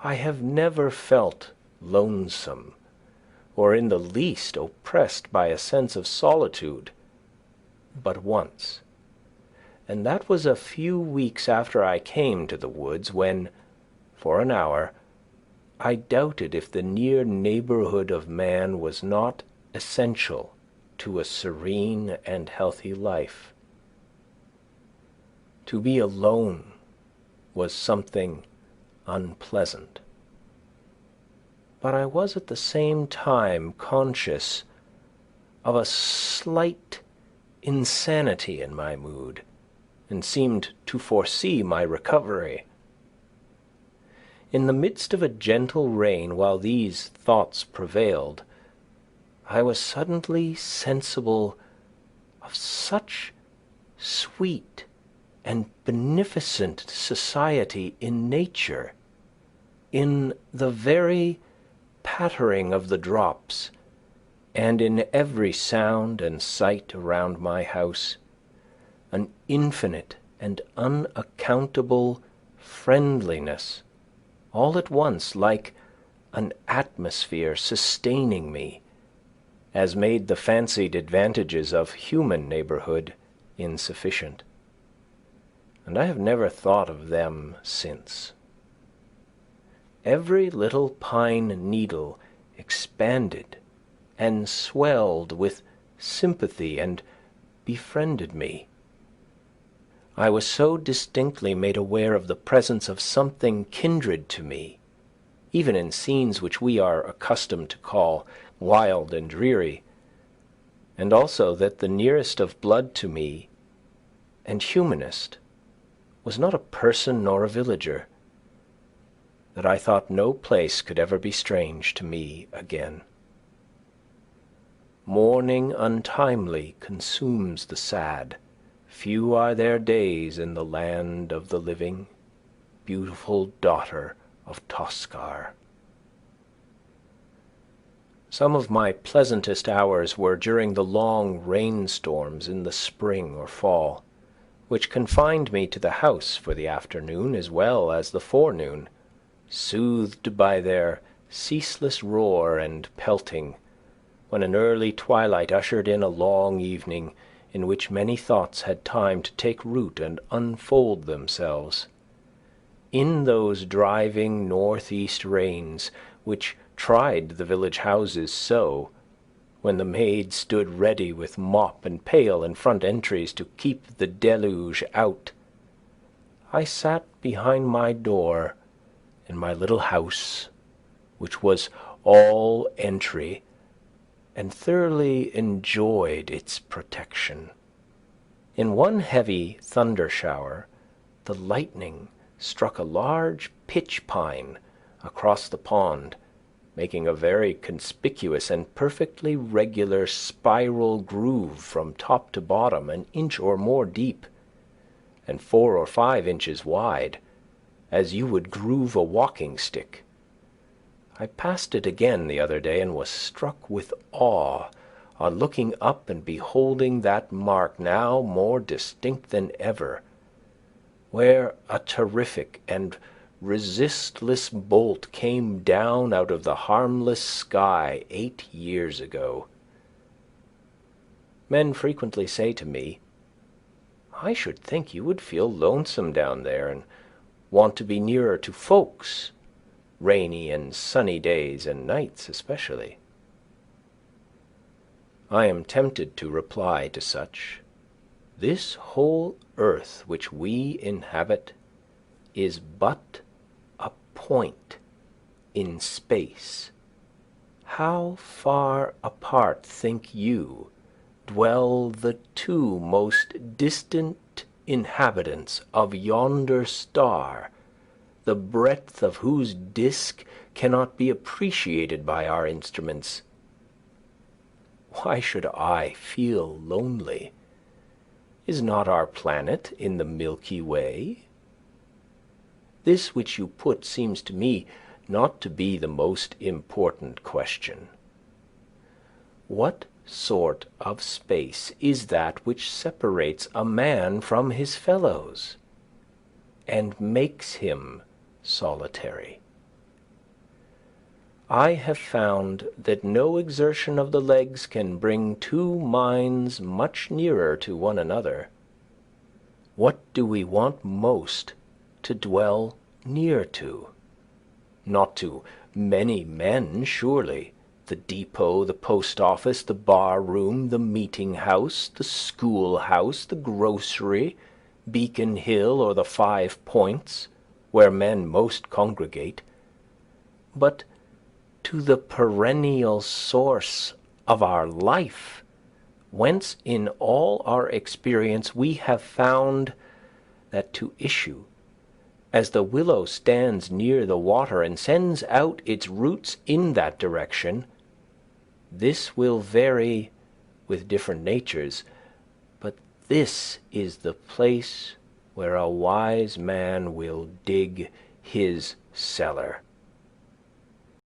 I have never felt lonesome, or in the least oppressed by a sense of solitude, but once, and that was a few weeks after I came to the woods, when, for an hour, I doubted if the near neighbourhood of man was not essential to a serene and healthy life. To be alone was something unpleasant, but I was at the same time conscious of a slight insanity in my mood, and seemed to foresee my recovery. In the midst of a gentle rain, while these thoughts prevailed, I was suddenly sensible of such sweet and beneficent society in nature, in the very pattering of the drops, and in every sound and sight around my house, an infinite and unaccountable friendliness, all at once like an atmosphere sustaining me, as made the fancied advantages of human neighbourhood insufficient. And I have never thought of them since. Every little pine needle expanded and swelled with sympathy and befriended me. I was so distinctly made aware of the presence of something kindred to me, even in scenes which we are accustomed to call wild and dreary, and also that the nearest of blood to me and humanest was not a person nor a villager, that I thought no place could ever be strange to me again. Mourning untimely consumes the sad. Few are their days in the land of the living, beautiful daughter of Toscar. Some of my pleasantest hours were during the long rainstorms in the spring or fall, which confined me to the house for the afternoon as well as the forenoon, soothed by their ceaseless roar and pelting, when an early twilight ushered in a long evening in which many thoughts had time to take root and unfold themselves. In those driving north-east rains, which tried the village houses so, when the maid stood ready with mop and pail in front entries to keep the deluge out, I sat behind my door in my little house, which was all entry, and thoroughly enjoyed its protection. In one heavy thunder shower, the lightning struck a large pitch pine across the pond, making a very conspicuous and perfectly regular spiral groove from top to bottom, an inch or more deep, and 4 or 5 inches wide, as you would groove a walking stick. I passed it again the other day and was struck with awe on looking up and beholding that mark, now more distinct than ever, where a terrific and resistless bolt came down out of the harmless sky 8 years ago. Men frequently say to me, "I should think you would feel lonesome down there and want to be nearer to folks, rainy and sunny days and nights especially." I am tempted to reply to such, this whole earth which we inhabit is but a point in space. How far apart, think you, dwell the 2 most distant inhabitants of yonder star, the breadth of whose disk cannot be appreciated by our instruments? Why should I feel lonely? Is not our planet in the Milky Way? This which you put seems to me not to be the most important question. What sort of space is that which separates a man from his fellows, and makes him solitary? I have found that no exertion of the legs can bring two minds much nearer to one another. What do we want most to dwell near to? Not to many men, surely. The depot, the post office, the bar room, the meeting house, the schoolhouse, the grocery, Beacon Hill, or the 5 Points, where men most congregate, but to the perennial source of our life, whence in all our experience we have found that to issue, as the willow stands near the water and sends out its roots in that direction, this will vary with different natures, but this is the place where a wise man will dig his cellar.